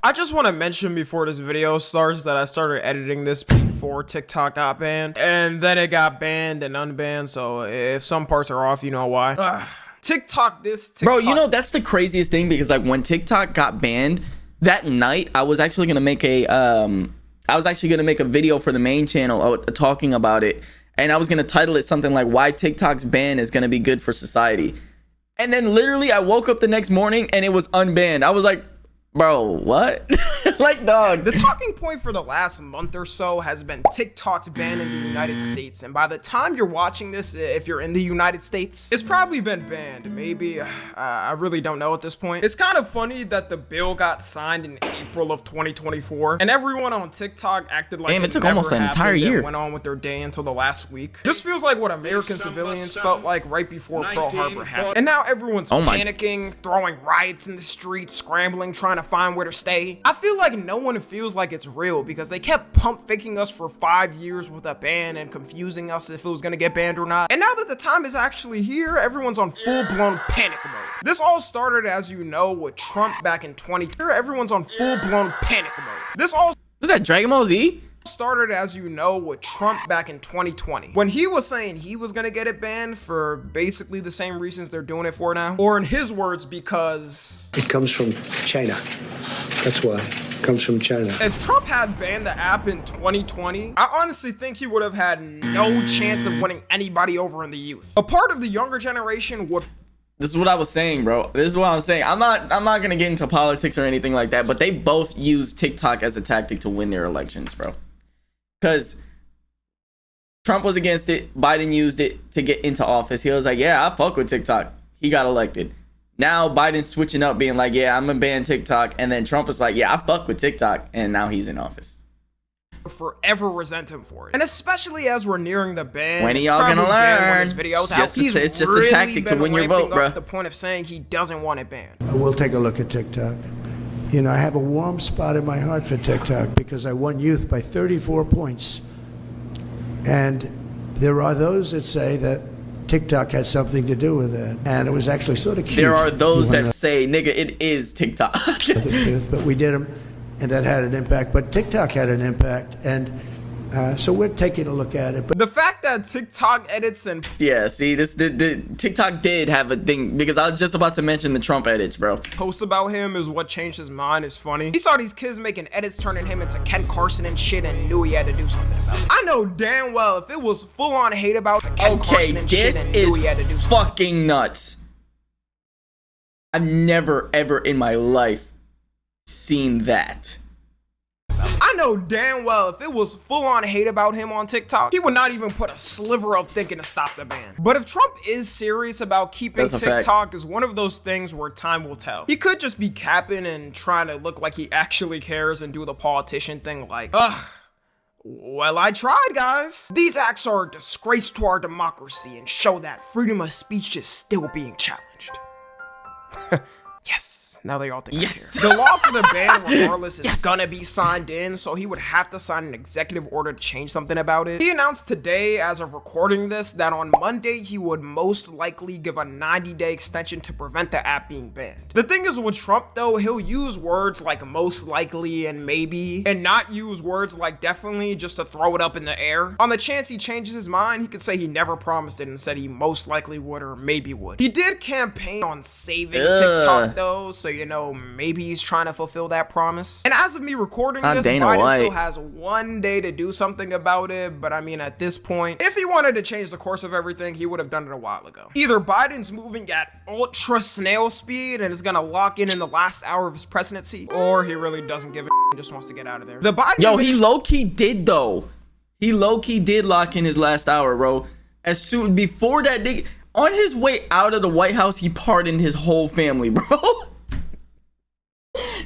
I just want to mention before this video starts that I started editing this before TikTok got banned, and then it got banned and unbanned, so if some parts are off, you know why. TikTok, bro, you know, that's the craziest thing, because like when TikTok got banned that night, I was actually gonna make a video for the main channel talking about it, and I was gonna title it something like why TikTok's ban is gonna be good for society. And then literally I woke up the next morning and it was unbanned. I was like, bro, what? Like, dog. The talking point for the last month or so has been TikTok's ban in the United States. And by the time you're watching this, if you're in the United States, it's probably been banned. Maybe. I really don't know at this point. It's kind of funny that the bill got signed in April of 2024. And everyone on TikTok acted like it took almost an entire year. Went on with their day until the last week. This feels like what American civilians felt like right before Pearl Harbor happened. And now everyone's panicking, throwing riots in the streets, scrambling, trying to find where to stay. I feel like no one feels like it's real because they kept pump faking us for 5 years with a ban and confusing us if it was gonna get banned or not. And now that the time is actually here, everyone's on full-blown panic mode. This all started, as you know, with Trump back in 2020. Everyone's on full-blown panic mode. This all was that Dragon Ball Z? Started, as you know, with Trump back in 2020 when he was saying he was gonna get it banned for basically the same reasons they're doing it for now, or in his words, because it comes from China. That's why it comes from China. If Trump had banned the app in 2020, I honestly think he would have had no chance of winning anybody over in the youth. A part of the younger generation would. This is what I was saying, bro. This is what I'm saying. I'm not gonna get into politics or anything like that, but they both use TikTok as a tactic to win their elections, bro. Because Trump was against it, Biden used it to get into office. He was like, yeah, I fuck with TikTok. He got elected. Now Biden's switching up, being like, yeah, I'm gonna ban TikTok. And then Trump is like, yeah, I fuck with TikTok. And now he's in office. Forever resent him for it. And especially as we're nearing the ban. When are y'all gonna learn? His videos it's just a tactic to win your vote, bro. The point of saying he doesn't want it banned. We'll take a look at TikTok. You know, I have a warm spot in my heart for TikTok because I won youth by 34 points. And there are those that say that TikTok had something to do with it. And it was actually sort of cute. There are those that say, nigga, it is TikTok. But we did them, and that had an impact. But TikTok had an impact, and so we're taking a look at it. But the fact that TikTok edits and see, the TikTok did have a thing, because I was just about to mention the Trump edits, bro. Posts about him is what changed his mind. Is funny. He saw these kids making edits, turning him into Ken Carson and shit, and knew he had to do something about it. I know damn well if it was full-on hate about Ken Carson and shit, and knew he had to do something. Fucking nuts. I've never ever in my life seen that. I know damn well if it was full-on hate about him on TikTok, he would not even put a sliver of thinking to stop the ban. But if Trump is serious about keeping TikTok, is one of those things where time will tell. He could just be capping and trying to look like he actually cares and do the politician thing like, well, I tried, guys. These acts are a disgrace to our democracy and show that freedom of speech is still being challenged. Yes. Now they all think yes. The law for the ban, regardless, is gonna be signed in, so he would have to sign an executive order to change something about it. He announced today, as of recording this, that on Monday he would most likely give a 90-day extension to prevent the app being banned. The thing is with Trump, though, he'll use words like most likely and maybe, and not use words like definitely just to throw it up in the air. On the chance he changes his mind, he could say he never promised it and said he most likely would or maybe would. He did campaign on saving TikTok, though, so you know, maybe he's trying to fulfill that promise. And as of me recording this, Biden still has 1 day to do something about it. But I mean, at this point, if he wanted to change the course of everything, he would have done it a while ago. Either Biden's moving at ultra snail speed and is gonna lock in the last hour of his presidency, or he really doesn't give a and just wants to get out of there. The Biden he low-key did, though. He low-key did lock in his last hour, bro. As soon before that nigga, on his way out of the White House, he pardoned his whole family, bro.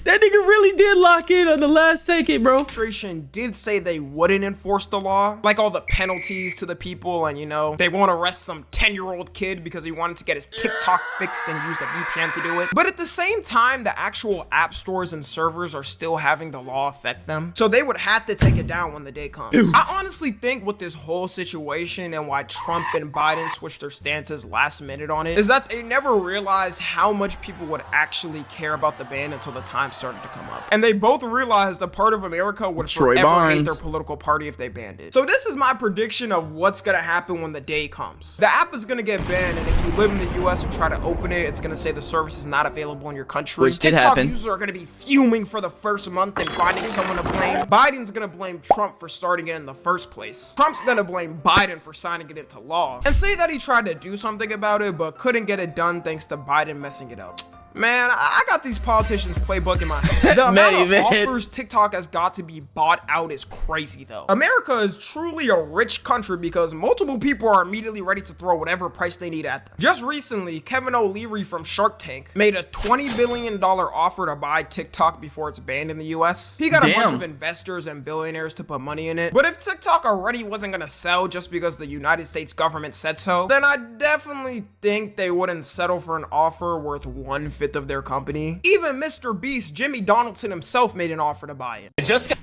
That nigga really did lock in on the last second, bro. Administration did say they wouldn't enforce the law, like all the penalties to the people, and you know, they won't arrest some 10-year-old kid because he wanted to get his TikTok fixed and use the VPN to do it. But at the same time, the actual app stores and servers are still having the law affect them, so they would have to take it down when the day comes. I honestly think with this whole situation and why Trump and Biden switched their stances last minute on it is that they never realized how much people would actually care about the ban until the time started to come up. And they both realized a part of America would Troy forever hate Barnes. their political party if they banned it. So this is my prediction of what's gonna happen when the day comes. The app is gonna get banned, and if you live in the US and try to open it, it's gonna say the service is not available in your country. Which did TikTok happen. users are gonna be fuming for the first month and finding someone to blame. Biden's gonna blame Trump for starting it in the first place. Trump's gonna blame Biden for signing it into law and say that he tried to do something about it but couldn't get it done thanks to Biden messing it up. Man, I got these politicians playbook in my head. The amount of offers TikTok has got to be bought out is crazy though. America is truly a rich country because multiple people are immediately ready to throw whatever price they need at them. Just recently, Kevin O'Leary from Shark Tank made a $20 billion offer to buy TikTok before it's banned in the US. He got a bunch of investors and billionaires to put money in it. But if TikTok already wasn't gonna sell just because the United States government said so, then I definitely think they wouldn't settle for an offer worth 1/5 of their company. Even Mr. Beast, Jimmy Donaldson himself made an offer to buy it.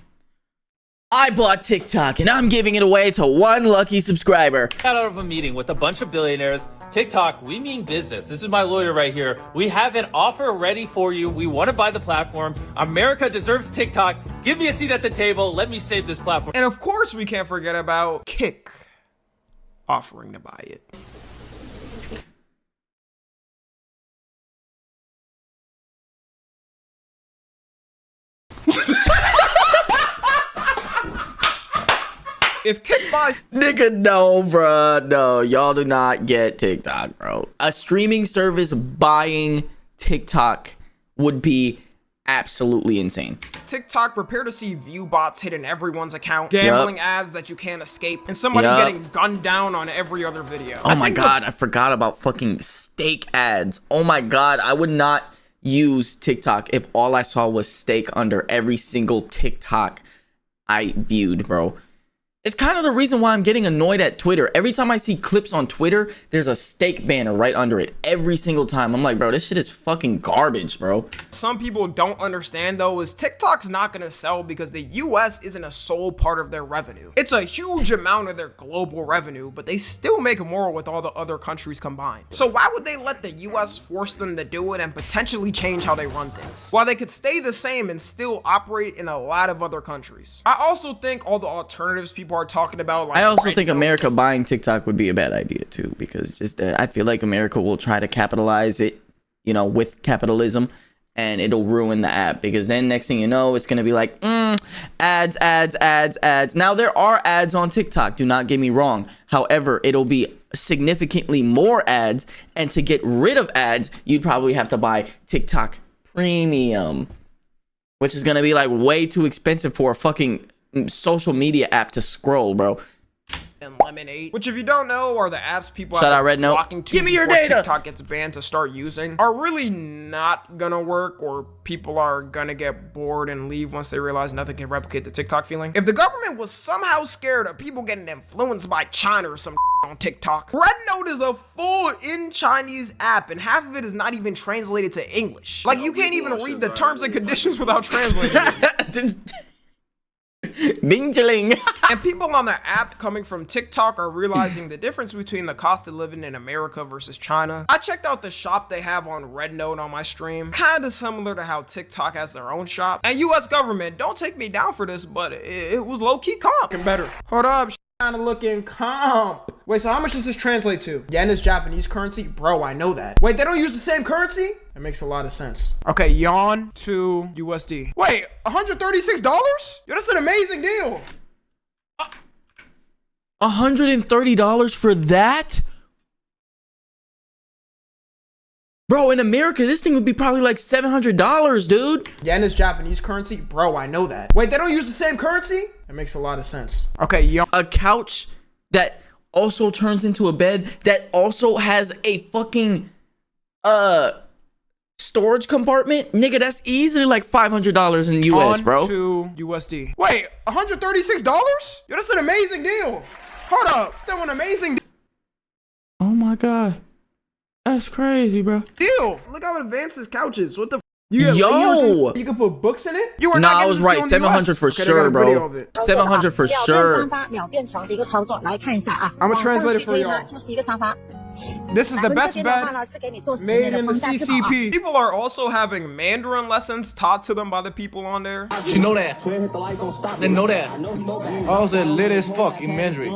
I bought TikTok and I'm giving it away to one lucky subscriber. Got out of a meeting with a bunch of billionaires. TikTok, we mean business. This is my lawyer right here. We have an offer ready for you. We want to buy the platform. America deserves TikTok. Give me a seat at the table. Let me save this platform. And of course, we can't forget about Kick offering to buy it. If Kick buys, Nigga, no, bruh. No, y'all do not get TikTok, bro. A streaming service buying TikTok would be absolutely insane. TikTok, prepare to see view bots hitting everyone's account, gambling ads that you can't escape, and somebody getting gunned down on every other video. Oh my god, I forgot about fucking steak ads. Oh my god, I would not use TikTok if all I saw was steak under every single TikTok I viewed, bro. It's kind of the reason why I'm getting annoyed at Twitter. Every time I see clips on Twitter, there's a steak banner right under it. Every single time. I'm like, bro, this shit is fucking garbage, bro. Some people don't understand though is TikTok's not gonna sell because the US isn't a sole part of their revenue. It's a huge amount of their global revenue, but they still make more with all the other countries combined. So why would they let the US force them to do it and potentially change how they run things, while they could stay the same and still operate in a lot of other countries? I also think all the alternatives people are talking about, like, I also think America buying TikTok would be a bad idea too, because just I feel like America will try to capitalize it, you know, with capitalism, and it'll ruin the app, because then next thing you know, it's gonna be like ads. Now there are ads on TikTok, do not get me wrong. However, it'll be significantly more ads, and to get rid of ads, you'd probably have to buy TikTok Premium, which is gonna be like way too expensive for a fucking social media app to scroll, bro. And Lemonade, which if you don't know are the apps people Shout out have been Red Note. flocking to Give me your before data. TikTok gets banned to start using, are really not gonna work, or people are gonna get bored and leave once they realize nothing can replicate the TikTok feeling. If the government was somehow scared of people getting influenced by China or some on TikTok, Red Note is a full in Chinese app and half of it is not even translated to English. Like, you can't even read the terms and conditions without translating it. Bing chilling. And people on the app coming from TikTok are realizing the difference between the cost of living in America versus China. I checked out the shop they have on Red Note on my stream. Kinda similar to how TikTok has their own shop. And US government, don't take me down for this, but it was low-key comp. And better. Hold up, kinda looking comp. Wait, so how much does this translate to? Yen is Japanese currency? Bro, I know that. Wait, they don't use the same currency? That makes a lot of sense. Okay, yuan to USD. Wait, $136? Yo, that's an amazing deal. $130 for that? Bro, in America, this thing would be probably like $700, dude. Yen is Japanese currency? Bro, I know that. Wait, they don't use the same currency? That makes a lot of sense. Okay, yuan. A couch that also turns into a bed, that also has a fucking storage compartment, nigga, that's easily like $500 in US, bro. To USD. Wait, $136? Yo, that's an amazing deal. Hold up, that's an amazing Oh my god, that's crazy, bro. deal. Look how advanced this couch is. What the? Yo, You can put books in it. You were nah, not I getting was this right. deal in the 700 US. for Okay, they got sure, a video bro. of it. 700 for sure.秒变床的一个操作，来看一下啊。 I'm gonna translate it for y'all. 就是一个沙发， This is the best bed made in the CCP. People are also having Mandarin lessons taught to them by the people on there. You know that. They know that. I was lit as fuck in Mandarin.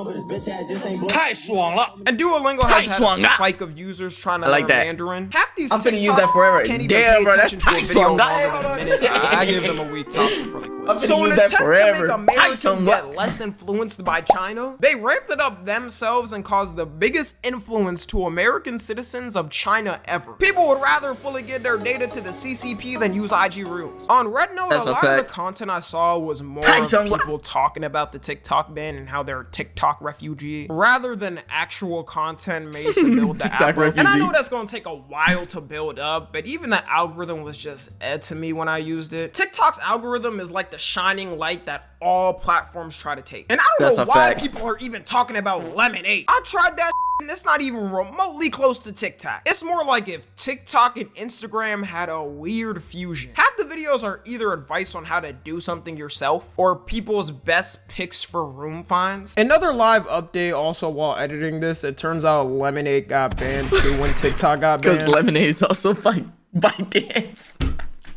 太爽了. And Duolingo has had a spike of users trying to learn Mandarin. Half these I'm gonna TikTok use that forever. can't even Damn, pay bro, that's attention to a video longer than a minute. I give them a week top before they quit. So in an attempt to make Americans get less influenced by China, they ramped it up themselves and caused the biggest influence to American citizens of China ever. People would rather fully get their data to the CCP than use IG Reels. On Red Note, a lot of the content I saw was more of people talking about the TikTok ban and how they're a TikTok refugee, rather than actual content made to build the app. And I know that's gonna take a while to build up, but even the algorithm was just to me when I used it. TikTok's algorithm is like the shining light that all platforms try to take. And I don't know why people are even talking about Lemonade. I tried that and it's not even remotely close to TikTok. It's more like if TikTok and Instagram had a weird fusion. Half the videos are either advice on how to do something yourself or people's best picks for room finds. Another live update also while editing this, it turns out Lemonade got banned too when TikTok got banned. Because Lemonade is also by dance.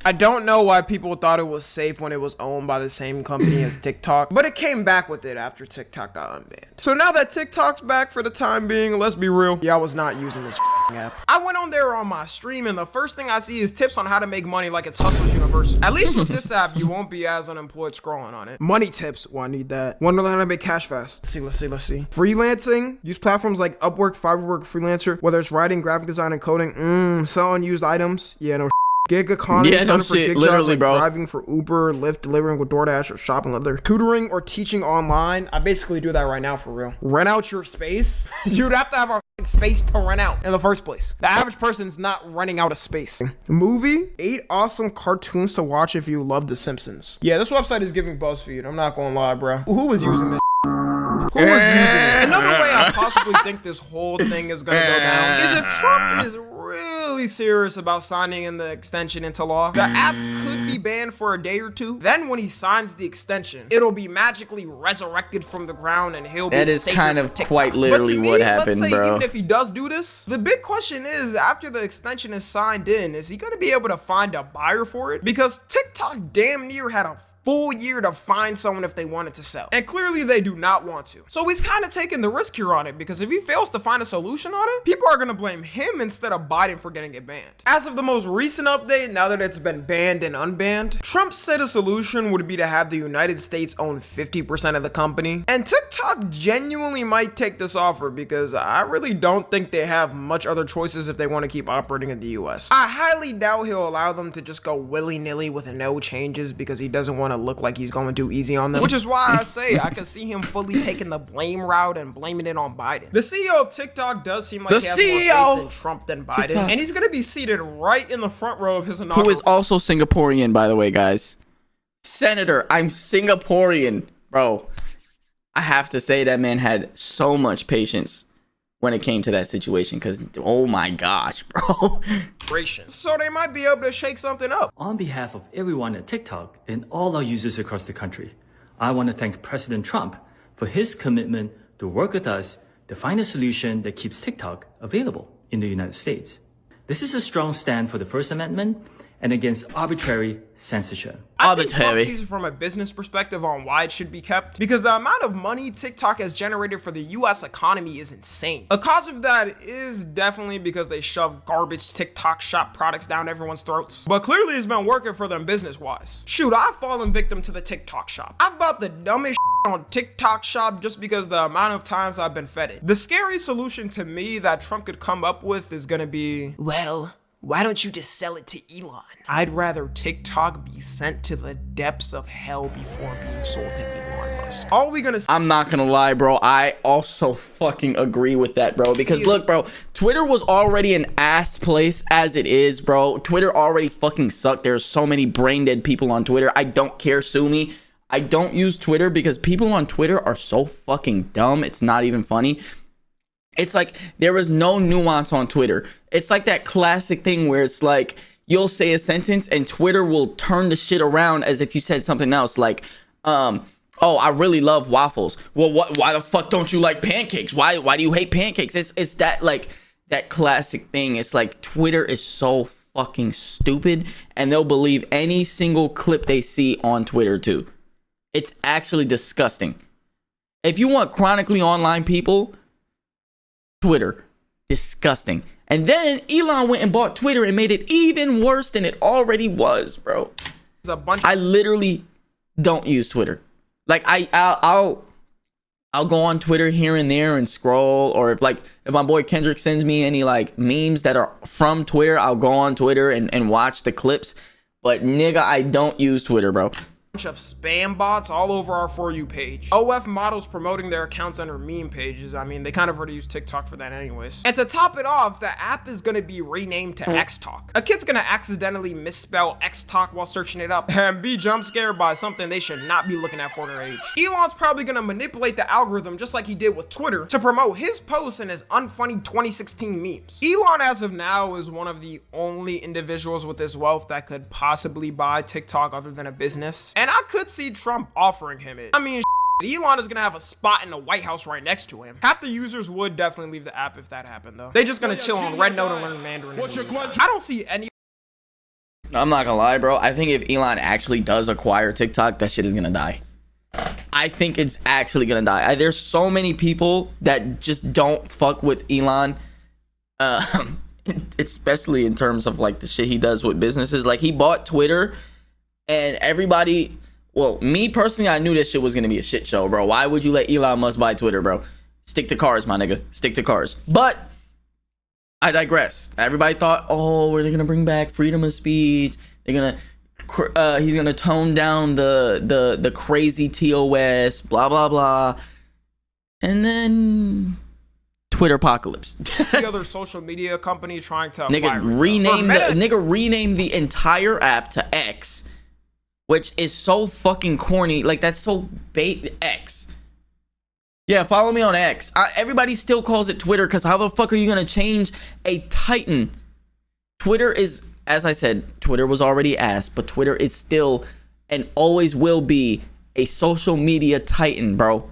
I don't know why people thought it was safe when it was owned by the same company as TikTok, but it came back with it after TikTok got unbanned. So now that TikTok's back for the time being, let's be real, yeah, I was not using this app. I went on there on my stream and the first thing I see is tips on how to make money like it's Hustlers University. At least with this app, you won't be as unemployed scrolling on it. Money tips, well, I need that. Want to learn how to make cash fast? Let's see. Freelancing, use platforms like Upwork, Fiverr, Freelancer, whether it's writing, graphic design, and coding. Sell unused items, yeah, no gig economy, yeah, no shit, literally, like bro. Driving for Uber, Lyft, delivering with DoorDash, or shopping other. Tutoring or teaching online. I basically do that right now for real. Rent out your space. You'd have to have a space to rent out in the first place. The average person's not renting out a space. Movie, 8 awesome cartoons to watch if you love The Simpsons. Yeah, this website is giving BuzzFeed. I'm not gonna lie, bro. Who was using this? Who was using it? Another way I possibly think this whole thing is gonna go down is if Trump is really serious about signing in the extension into law. The app could be banned for a day or two. Then when he signs the extension, it'll be magically resurrected from the ground and he'll be that is kind of quite literally what happened, let's say, bro. even if he does do this, the big question is, after the extension is signed in, is he gonna be able to find a buyer for it? Because TikTok damn near had a full year to find someone if they wanted to sell. And clearly they do not want to. So he's kind of taking the risk here on it, because if he fails to find a solution on it, people are going to blame him instead of Biden for getting it banned. As of the most recent update, now that it's been banned and unbanned, Trump said a solution would be to have the United States own 50% of the company. And TikTok genuinely might take this offer, because I really don't think they have much other choices if they want to keep operating in the US. I highly doubt he'll allow them to just go willy-nilly with no changes, because he doesn't want to look like he's going too easy on them, which is why I say I can see him fully taking the blame route and blaming it on Biden. The CEO of TikTok does seem like he has more faith in Trump than Biden, TikTok. And he's gonna be seated right in the front row of his inaugural. Who is also Singaporean, by the way, guys. Senator, I'm Singaporean, bro. I have to say that man had so much patience when it came to that situation, because oh my gosh, bro. So they might be able to shake something up. On behalf of everyone at TikTok and all our users across the country, I want to thank President Trump for his commitment to work with us to find a solution that keeps TikTok available in the United States. This is a strong stand for the First Amendment and against arbitrary censorship. I think Trump sees it from a business perspective on why it should be kept, because the amount of money TikTok has generated for the US economy is insane. A cause of that is definitely because they shove garbage TikTok shop products down everyone's throats. But clearly it's been working for them business-wise. Shoot, I've fallen victim to the TikTok shop. I've bought the dumbest on TikTok shop just because the amount of times I've been fed it. The scary solution to me that Trump could come up with is gonna be, well, why don't you just sell it to Elon? I'd rather TikTok be sent to the depths of hell before being sold to Elon Musk. All we gonna I'm not gonna lie, bro. I also fucking agree with that, bro. Because look, bro, Twitter was already an ass place as it is, bro. Twitter already fucking sucked. There's so many brain dead people on Twitter. I don't care, sue me. I don't use Twitter because people on Twitter are so fucking dumb. It's not even funny. It's like there is no nuance on Twitter. It's like that classic thing where it's like you'll say a sentence and Twitter will turn the shit around as if you said something else. Like, oh, I really love waffles. Well, why the fuck don't you like pancakes? Why do you hate pancakes? It's that like that classic thing. It's like Twitter is so fucking stupid, and they'll believe any single clip they see on Twitter too. It's actually disgusting. If you want chronically online people, Twitter, disgusting. And then Elon went and bought Twitter and made it even worse than it already was, bro. I literally don't use Twitter. Like I'll go on Twitter here and there and scroll, or if my boy Kendrick sends me any like memes that are from Twitter, I'll go on Twitter and watch the clips. But nigga, I don't use Twitter, bro. Of spam bots all over our For You page. OF models promoting their accounts under meme pages. I mean, they kind of already use TikTok for that anyways. And to top it off, the app is gonna be renamed to X-Talk. A kid's gonna accidentally misspell X-Talk while searching it up and be jump scared by something they should not be looking at for their age. Elon's probably gonna manipulate the algorithm just like he did with Twitter to promote his posts and his unfunny 2016 memes. Elon, as of now, is one of the only individuals with this wealth that could possibly buy TikTok other than a business. And I could see Trump offering him it. I mean, Elon is gonna have a spot in the White House right next to him. Half the users would definitely leave the app if that happened, though. They just gonna chill on Red Note and learn Mandarin. I don't see any. I'm not gonna lie, bro. I think if Elon actually does acquire TikTok, that shit is gonna die. I think it's actually gonna die. There's so many people that just don't fuck with Elon. Especially in terms of like the shit he does with businesses. Like, he bought Twitter. And everybody, well, me personally, I knew this shit was gonna be a shit show, bro. Why would you let Elon Musk buy Twitter, bro? Stick to cars, my nigga. Stick to cars. But I digress. Everybody thought, oh, they're gonna bring back freedom of speech. They're gonna, he's gonna tone down the crazy TOS, blah blah blah. And then Twitter apocalypse. The other social media company trying to rename the entire app to X. Which is so fucking corny. Like, that's so bait. X. Yeah, follow me on X. Everybody still calls it Twitter, because how the fuck are you going to change a titan? Twitter is, as I said, Twitter was already ass, but Twitter is still and always will be a social media titan, bro.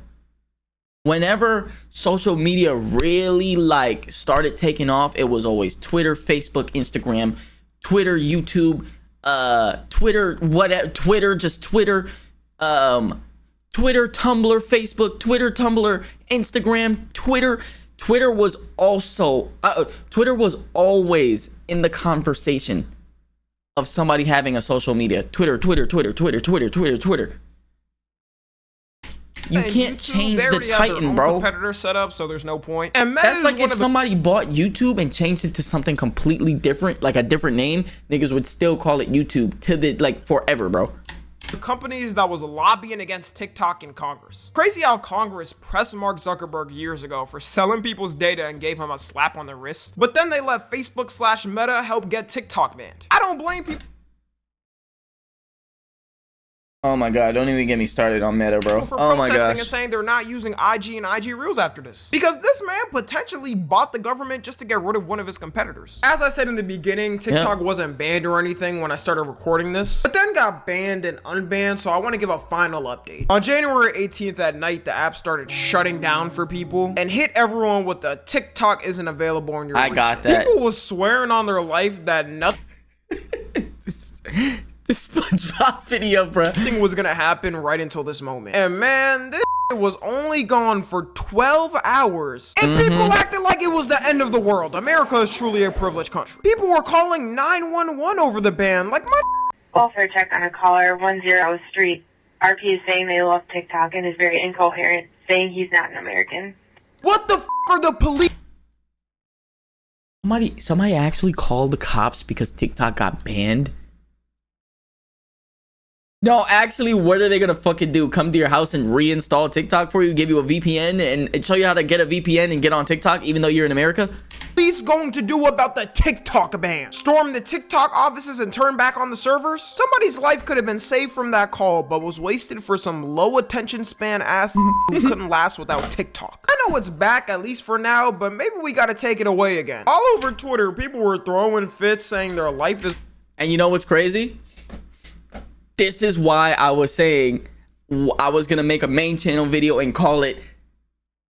Whenever social media really like started taking off, it was always Twitter, Facebook, Instagram, Twitter, YouTube, Twitter, whatever, Twitter, just Twitter, Twitter, Tumblr, Facebook, Twitter, Tumblr, Instagram, Twitter. Twitter was also, Twitter was always in the conversation of somebody having a social media. Twitter. You can't change the titan, bro. Competitor setup, so there's no point. And that's like if somebody bought YouTube and changed it to something completely different, like a different name, niggas would still call it YouTube to the like forever, bro. The companies that was lobbying against TikTok in Congress. Crazy how Congress pressed Mark Zuckerberg years ago for selling people's data and gave him a slap on the wrist. But then they let Facebook/Meta help get TikTok banned. I don't blame people. Oh my god, don't even get me started on Meta, bro. Oh my gosh. And saying they're not using IG and IG Reels after this. Because this man potentially bought the government just to get rid of one of his competitors. As I said in the beginning, TikTok wasn't banned or anything when I started recording this, but then got banned and unbanned, so I want to give a final update. On January 18th at night, the app started shutting down for people and hit everyone with the TikTok isn't available on your I got that. People was swearing on their life that nothing This SpongeBob video, bro. Nothing was gonna happen right until this moment. And man, this was only gone for 12 hours. And people acted like it was the end of the world. America is truly a privileged country. People were calling 911 over the ban. Like, my welfare check on a caller 10 Street. RP is saying they love TikTok and is very incoherent, saying he's not an American. What the f are the police? Somebody actually called the cops because TikTok got banned? No, actually, what are they gonna fucking do? Come to your house and reinstall TikTok for you, give you a VPN, and show you how to get a VPN and get on TikTok even though you're in America? Police going to do about the TikTok ban? Storm the TikTok offices and turn back on the servers? Somebody's life could have been saved from that call, but was wasted for some low attention span ass who couldn't last without TikTok. I know it's back, at least for now, but maybe we gotta take it away again. All over Twitter, people were throwing fits saying their life is... And you know what's crazy? This is why I was saying I was gonna make a main channel video and call it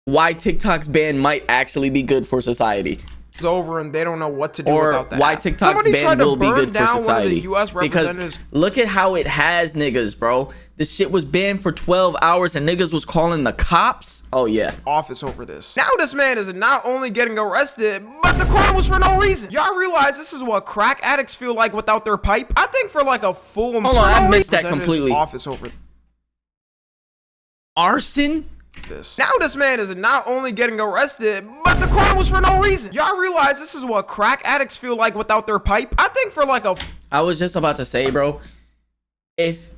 why TikTok's ban might actually be good for society. it's over and they don't know what to do or about that. why TikTok's Somebody tried ban to will be burn good for down one of the society. US Because representatives' look at how it has niggas, bro. This shit was banned for 12 hours and niggas was calling the cops. Oh yeah. office over this. Now this man is not only getting arrested, but the crime was for no reason. Y'all realize this is what crack addicts feel like without their pipe? I think for like a full Hold on, I missed that completely. Office over Arson? this. Now this man is not only getting arrested, but the crime was for no reason. Y'all realize this is what crack addicts feel like without their pipe? I think for like a I was just about to say, bro, if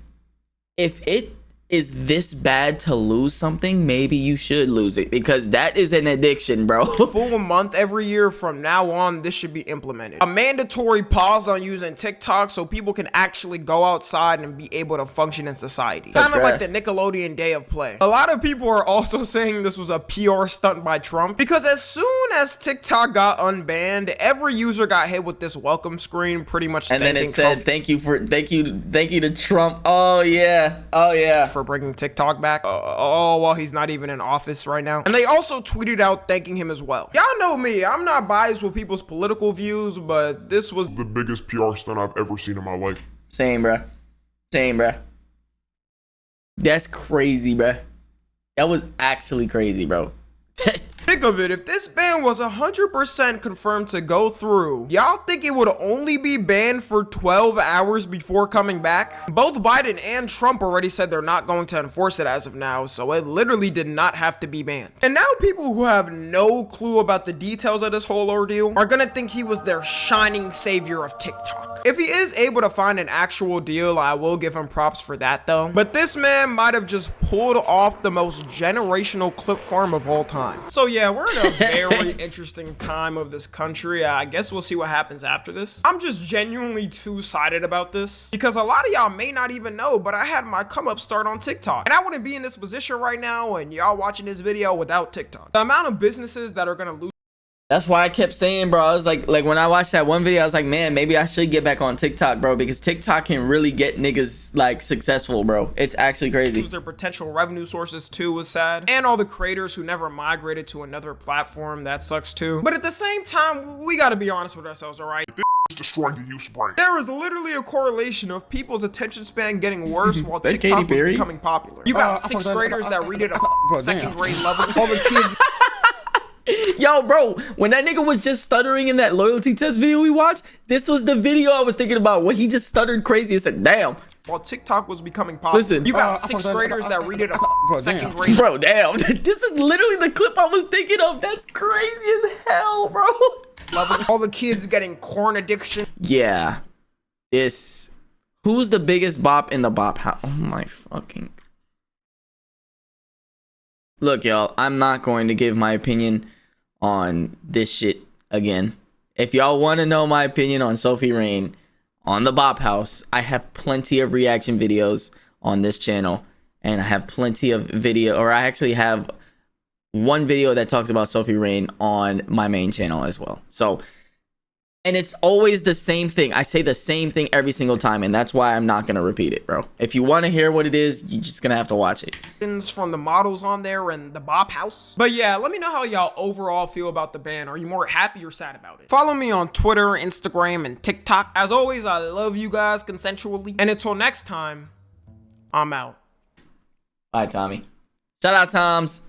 it is this bad to lose something, maybe you should lose it, because that is an addiction, bro. full month every year from now on, this should be implemented. A mandatory pause on using TikTok so people can actually go outside and be able to function in society. Kind of like the Nickelodeon Day of Play. A lot of people are also saying this was a PR stunt by Trump, because as soon as TikTok got unbanned, every user got hit with this welcome screen, pretty much. And then it said, thank you to Trump. Oh yeah. For bringing TikTok back. While he's not even in office right now. And they also tweeted out thanking him as well. Y'all know me, I'm not biased with people's political views, but this was the biggest PR stunt I've ever seen in my life. Same, bruh. That's crazy, bruh. That was actually crazy, bro. Think of it, if this ban was 100% confirmed to go through, y'all think it would only be banned for 12 hours before coming back? Both Biden and Trump already said they're not going to enforce it as of now, so it literally did not have to be banned. And now people who have no clue about the details of this whole ordeal are gonna think he was their shining savior of TikTok. If he is able to find an actual deal, I will give him props for that though. But this man might have just pulled off the most generational clip farm of all time. So yeah, we're in a very interesting time of this country. I guess we'll see what happens after this. I'm just genuinely two-sided about this because a lot of y'all may not even know, but I had my come up start on TikTok. And I wouldn't be in this position right now and y'all watching this video without TikTok. The amount of businesses that are gonna lose. That's why I kept saying, bro, I was like when I watched that one video, I was like, man, maybe I should get back on TikTok, bro, because TikTok can really get niggas like successful, bro. It's actually crazy. Their potential revenue sources too was sad. And all the creators who never migrated to another platform, that sucks too. But at the same time, we gotta be honest with ourselves, all right? Destroying the youth brain. There is literally a correlation of people's attention span getting worse while Katy TikTok was Perry? becoming popular. You got sixth graders that read it at second grade level. All the kids. Yo, bro, when that nigga was just stuttering in that loyalty test video we watched, this was the video I was thinking about when he just stuttered crazy and said, damn. While TikTok was becoming popular. Listen. You got sixth graders that read it at second grade. Bro, damn. This is literally the clip I was thinking of. That's crazy as hell, bro. Level. All the kids getting corn addiction. Yeah. Who's the biggest bop in the bop house? Oh my fucking. Look, y'all, I'm not going to give my opinion on this shit again. If y'all want to know my opinion on Sophie Rain on the Bop House, I have plenty of reaction videos on this channel, and I have plenty of I actually have one video that talks about Sophie Rain on my main channel as well. So, and it's always the same thing. I say the same thing every single time, and that's why I'm not gonna repeat it, bro. If you want to hear what it is, you're just gonna have to watch it. From the models on there and the Bop House. But yeah, let me know how y'all overall feel about the ban. Are you more happy or sad about it? Follow me on Twitter, Instagram, and TikTok. As always, I love you guys consensually. And until next time, I'm out. Bye, Tommy. Shout out Toms.